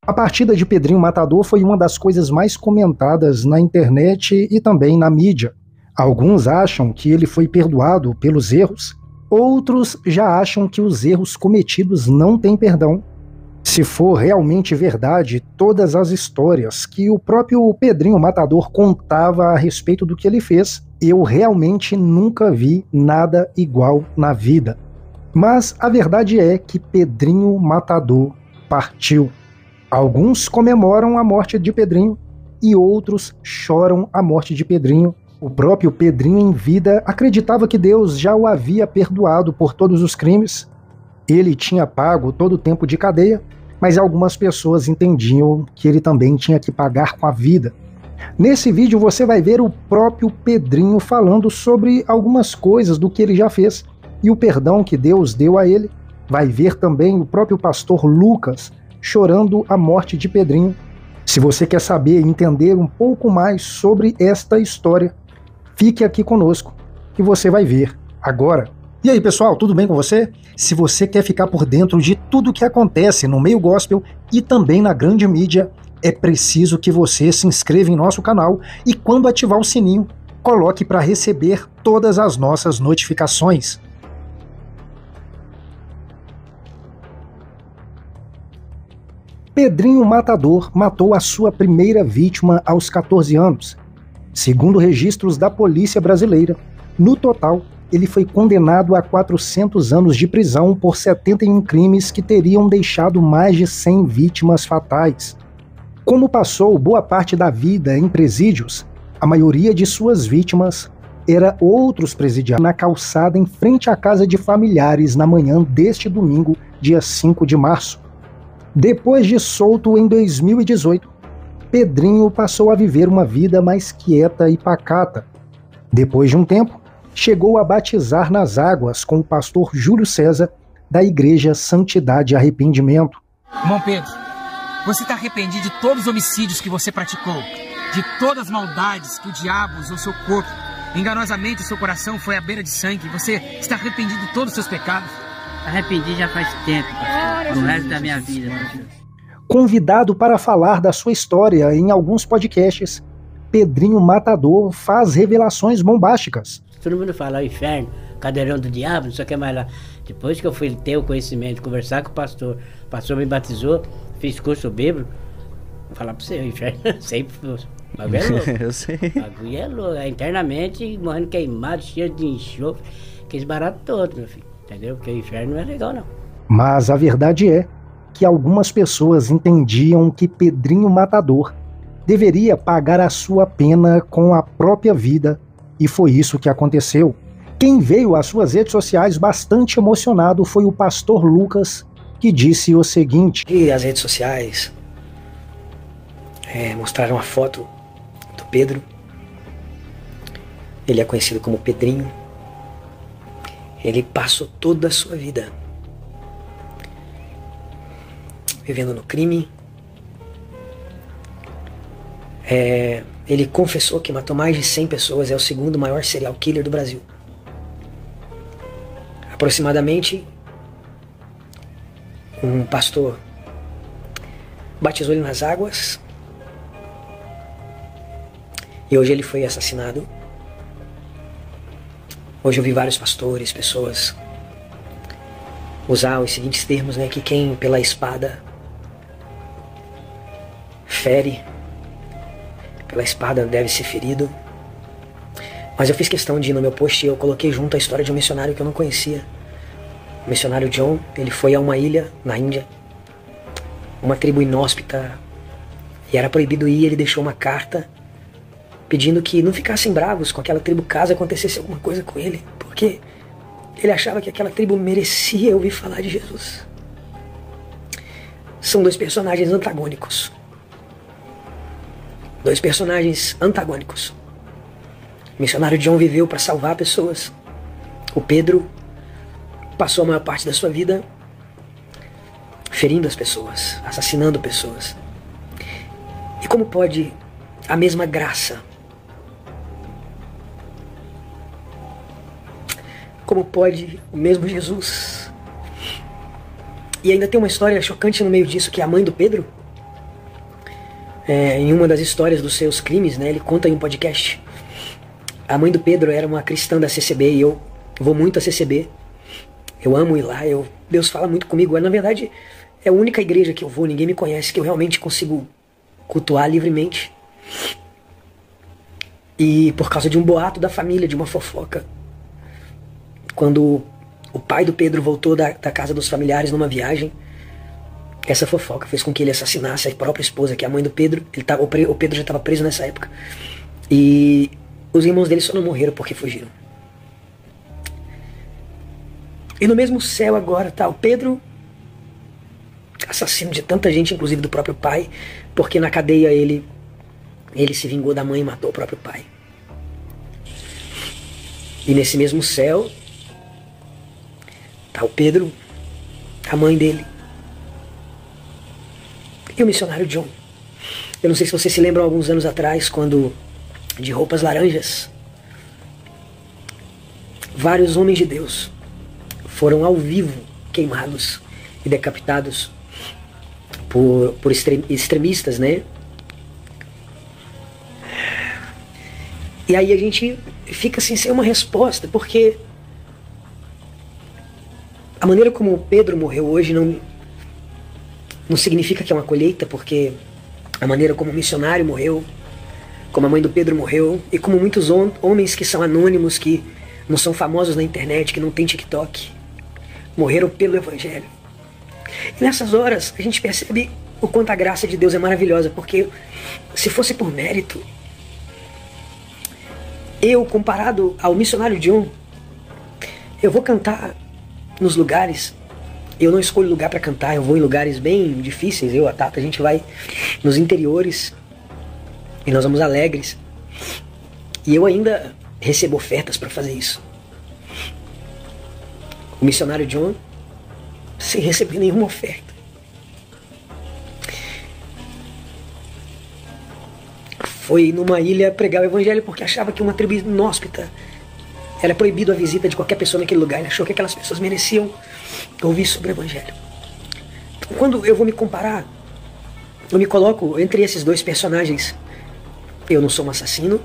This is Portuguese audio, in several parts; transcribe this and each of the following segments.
A partida de Pedrinho Matador foi uma das coisas mais comentadas na internet e também na mídia. Alguns acham que ele foi perdoado pelos erros, outros já acham que os erros cometidos não têm perdão. Se for realmente verdade todas as histórias que o próprio Pedrinho Matador contava a respeito do que ele fez, eu realmente nunca vi nada igual na vida. Mas a verdade é que Pedrinho Matador partiu. Alguns comemoram a morte de Pedrinho e outros choram a morte de Pedrinho. O próprio Pedrinho em vida acreditava que Deus já o havia perdoado por todos os crimes. Ele tinha pago todo o tempo de cadeia, mas algumas pessoas entendiam que ele também tinha que pagar com a vida. Nesse vídeo você vai ver o próprio Pedrinho falando sobre algumas coisas do que ele já fez e o perdão que Deus deu a ele. Vai ver também o próprio pastor Lucas chorando a morte de Pedrinho. Se você quer saber e entender um pouco mais sobre esta história, fique aqui conosco que você vai ver agora. E aí pessoal, tudo bem com você? Se você quer ficar por dentro de tudo o que acontece no meio gospel e também na grande mídia, é preciso que você se inscreva em nosso canal e quando ativar o sininho, coloque para receber todas as nossas notificações. Pedrinho Matador matou a sua primeira vítima aos 14 anos. Segundo registros da polícia brasileira, no total, ele foi condenado a 400 anos de prisão por 71 crimes que teriam deixado mais de 100 vítimas fatais. Como passou boa parte da vida em presídios, a maioria de suas vítimas era outros presidiários na calçada em frente à casa de familiares na manhã deste domingo, dia 5 de março. Depois de solto em 2018, Pedrinho passou a viver uma vida mais quieta e pacata. Depois de um tempo, chegou a batizar nas águas com o pastor Júlio César, da Igreja Santidade e Arrependimento. Irmão Pedro, você está arrependido de todos os homicídios que você praticou, de todas as maldades que o diabo usou seu corpo, enganosamente o seu coração foi à beira de sangue, você está arrependido de todos os seus pecados? Arrependi já faz tempo, pastor, no resto da minha vida, pastor. Convidado para falar da sua história em alguns podcasts, Pedrinho Matador faz revelações bombásticas. Todo mundo fala o inferno, cadeirão do diabo, não sei o que mais lá. Depois que eu fui ter o conhecimento, conversar com o pastor me batizou, fiz curso bíblico, vou falar pra você, o inferno sempre foi. O bagulho é louco. Eu sei. O bagulho é louco. Internamente, morrendo queimado, cheio de enxofre, aqueles baratos todos, meu filho. Entendeu? Porque o inferno não é legal, não. Mas a verdade é que algumas pessoas entendiam que Pedrinho Matador deveria pagar a sua pena com a própria vida, e foi isso que aconteceu. Quem veio às suas redes sociais bastante emocionado foi o pastor Lucas, que disse o seguinte: e as redes sociais mostraram a foto do Pedro. Ele é conhecido como Pedrinho. Ele passou toda a sua vida vivendo no crime. Ele confessou que matou mais de 100 pessoas, é o segundo maior serial killer do Brasil. Aproximadamente, um pastor batizou ele nas águas e hoje ele foi assassinado. Hoje eu vi vários pastores, pessoas usar os seguintes termos, né? Que quem pela espada fere, pela espada deve ser ferido. Mas eu fiz questão de ir no meu post e eu coloquei junto a história de um missionário que eu não conhecia. O missionário John, ele foi a uma ilha na Índia, uma tribo inóspita, e era proibido ir. Ele deixou uma carta pedindo que não ficassem bravos com aquela tribo caso acontecesse alguma coisa com ele, porque ele achava que aquela tribo merecia ouvir falar de Jesus. São dois personagens antagônicos. Dois personagens antagônicos. O missionário John viveu para salvar pessoas. O Pedro passou a maior parte da sua vida ferindo as pessoas, assassinando pessoas. E como pode a mesma graça, como pode o mesmo Jesus? E ainda tem uma história chocante no meio disso, que a mãe do Pedro, em uma das histórias dos seus crimes, né, ele conta em um podcast. A mãe do Pedro era uma cristã da CCB e eu vou muito a CCB. Eu amo ir lá, Deus fala muito comigo. Na verdade, é a única igreja que eu vou, ninguém me conhece, que eu realmente consigo cultuar livremente. E por causa de um boato da família, de uma fofoca, quando o pai do Pedro voltou da casa dos familiares numa viagem, essa fofoca fez com que ele assassinasse a própria esposa, que é a mãe do Pedro. O Pedro já estava preso nessa época. E os irmãos dele só não morreram porque fugiram. E no mesmo céu agora tá o Pedro, assassino de tanta gente, inclusive do próprio pai, porque na cadeia ele se vingou da mãe e matou o próprio pai. E nesse mesmo céu tá o Pedro, a mãe dele e o missionário John. Eu não sei se vocês se lembram, alguns anos atrás, quando, de roupas laranjas, vários homens de Deus foram ao vivo queimados e decapitados por extremistas, né? E aí a gente fica assim sem uma resposta, porque a maneira como Pedro morreu hoje não significa que é uma colheita, porque a maneira como o missionário morreu, como a mãe do Pedro morreu, e como muitos homens que são anônimos, que não são famosos na internet, que não tem TikTok, morreram pelo Evangelho. E nessas horas a gente percebe o quanto a graça de Deus é maravilhosa, porque se fosse por mérito, eu, comparado ao missionário John, eu vou cantar nos lugares, eu não escolho lugar para cantar, eu vou em lugares bem difíceis, eu, a Tata, a gente vai nos interiores e nós vamos alegres, e eu ainda recebo ofertas para fazer isso. O missionário John, sem receber nenhuma oferta. Foi numa ilha pregar o evangelho porque achava que uma tribo inóspita era proibido a visita de qualquer pessoa naquele lugar. Ele achou que aquelas pessoas mereciam ouvir sobre o evangelho. Então, quando eu vou me comparar, eu me coloco entre esses dois personagens. Eu não sou um assassino,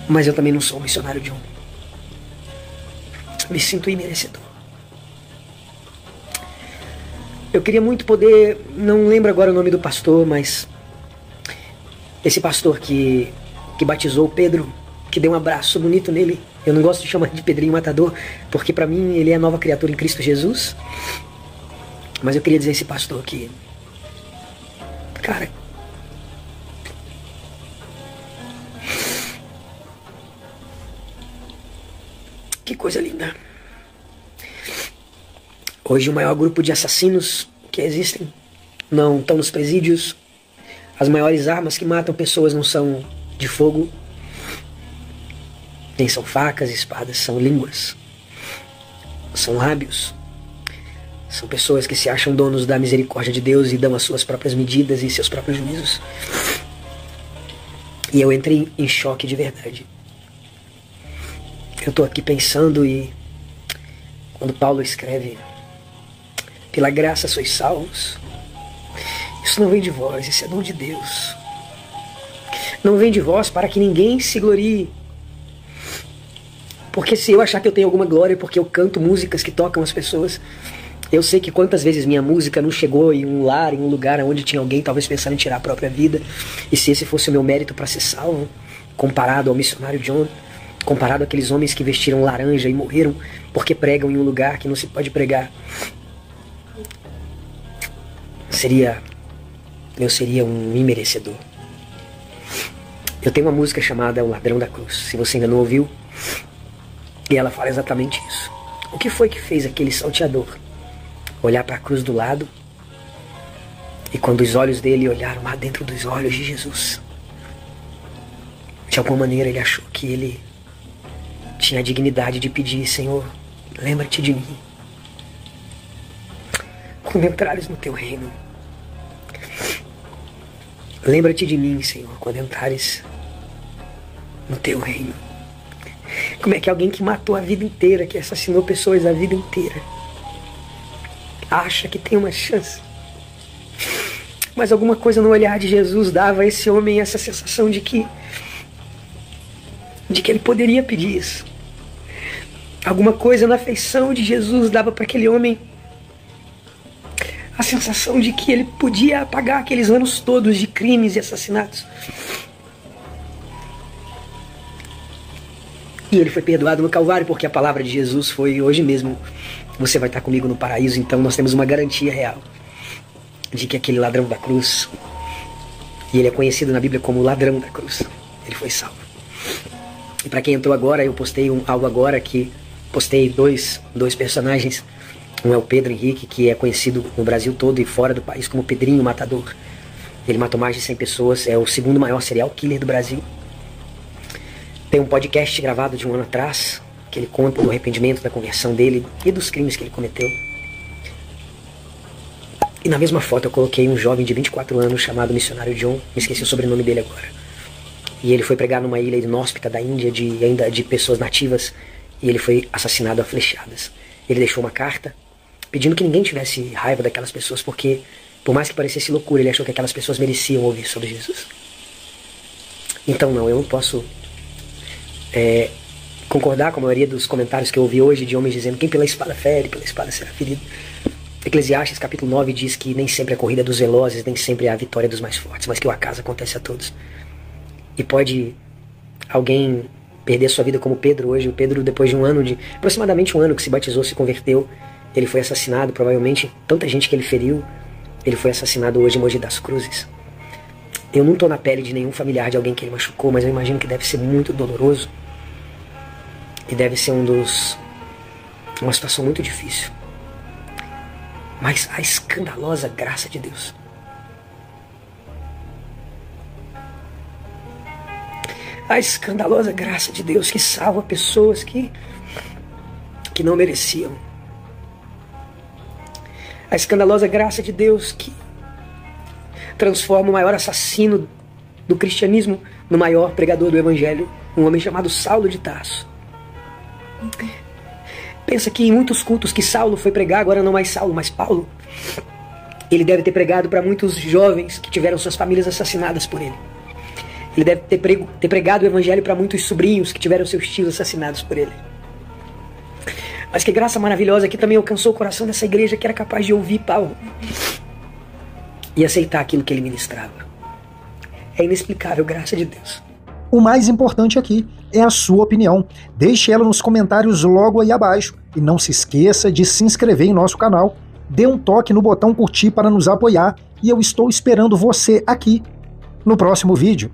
mas eu também não sou um missionário John. Me sinto imerecedor. Eu queria muito poder, não lembro agora o nome do pastor, mas esse pastor que batizou o Pedro, que deu um abraço bonito nele. Eu não gosto de chamar de Pedrinho Matador, porque pra mim ele é a nova criatura em Cristo Jesus. Mas eu queria dizer a esse pastor que, cara, que coisa linda. Hoje o maior grupo de assassinos que existem não estão nos presídios. As maiores armas que matam pessoas não são de fogo, nem são facas, espadas, são línguas, são lábios. São pessoas que se acham donos da misericórdia de Deus e dão as suas próprias medidas e seus próprios juízos. E eu entrei em choque de verdade. Eu estou aqui pensando, e quando Paulo escreve: pela graça sois salvos, isso não vem de vós, isso é dom de Deus. Não vem de vós para que ninguém se glorie. Porque se eu achar que eu tenho alguma glória porque eu canto músicas que tocam as pessoas, eu sei que quantas vezes minha música não chegou em um lar, em um lugar onde tinha alguém talvez pensando em tirar a própria vida. E se esse fosse o meu mérito para ser salvo, comparado ao missionário John, comparado àqueles homens que vestiram laranja e morreram porque pregam em um lugar que não se pode pregar, eu seria um imerecedor. Eu tenho uma música chamada O Ladrão da Cruz, se você ainda não ouviu, e ela fala exatamente isso. O que foi que fez aquele salteador olhar para a cruz do lado, e quando os olhos dele olharam lá dentro dos olhos de Jesus, de alguma maneira ele achou que ele tinha a dignidade de pedir: Senhor, lembra-te de mim quando entrares no teu reino. Lembra-te de mim, Senhor, quando entrares no teu reino. Como é que alguém que matou a vida inteira, que assassinou pessoas a vida inteira, acha que tem uma chance Mas alguma coisa no olhar de Jesus dava a esse homem essa sensação de que ele poderia pedir isso. Alguma coisa na feição de Jesus dava para aquele homem a sensação de que ele podia apagar aqueles anos todos de crimes e assassinatos. E ele foi perdoado no Calvário, porque a palavra de Jesus foi: hoje mesmo você vai estar comigo no paraíso. Então nós temos uma garantia real de que aquele ladrão da cruz, e ele é conhecido na Bíblia como o ladrão da cruz, ele foi salvo. E para quem entrou agora, eu postei algo agora que postei dois personagens. Um é o Pedro Henrique, que é conhecido no Brasil todo e fora do país como Pedrinho Matador. Ele matou mais de 100 pessoas, é o segundo maior serial killer do Brasil. Tem um podcast gravado de um ano atrás, que ele conta do arrependimento, da conversão dele e dos crimes que ele cometeu. E na mesma foto eu coloquei um jovem de 24 anos chamado Missionário John, me esqueci o sobrenome dele agora. E ele foi pregar numa ilha inóspita da Índia, ainda de pessoas nativas, e ele foi assassinado a flechadas. Ele deixou uma carta pedindo que ninguém tivesse raiva daquelas pessoas, porque, por mais que parecesse loucura, ele achou que aquelas pessoas mereciam ouvir sobre Jesus. Então não, eu não posso concordar com a maioria dos comentários que eu ouvi hoje de homens dizendo: quem pela espada fere, pela espada será ferido. Eclesiastes capítulo 9 diz que nem sempre a corrida dos velozes, nem sempre a vitória dos mais fortes, mas que o acaso acontece a todos. E pode alguém perder sua vida como Pedro hoje. O Pedro, depois de aproximadamente um ano que se batizou, se converteu, ele foi assassinado, provavelmente tanta gente que ele feriu, ele foi assassinado hoje em Mogi das Cruzes. Eu não estou na pele de nenhum familiar de alguém que ele machucou, mas eu imagino que deve ser muito doloroso. E deve ser uma situação muito difícil. Mas a escandalosa graça de Deus. A escandalosa graça de Deus que salva pessoas que não mereciam. A escandalosa graça de Deus que transforma o maior assassino do cristianismo no maior pregador do evangelho, um homem chamado Saulo de Tarso. Pensa que em muitos cultos que Saulo foi pregar, agora não mais Saulo, mas Paulo, ele deve ter pregado para muitos jovens que tiveram suas famílias assassinadas por ele. Ele deve ter pregado o evangelho para muitos sobrinhos que tiveram seus tios assassinados por ele. Mas que graça maravilhosa que também alcançou o coração dessa igreja, que era capaz de ouvir Paulo e aceitar aquilo que ele ministrava. É inexplicável, graça de Deus. O mais importante aqui é a sua opinião. Deixe ela nos comentários logo aí abaixo. E não se esqueça de se inscrever em nosso canal. Dê um toque no botão curtir para nos apoiar. E eu estou esperando você aqui no próximo vídeo.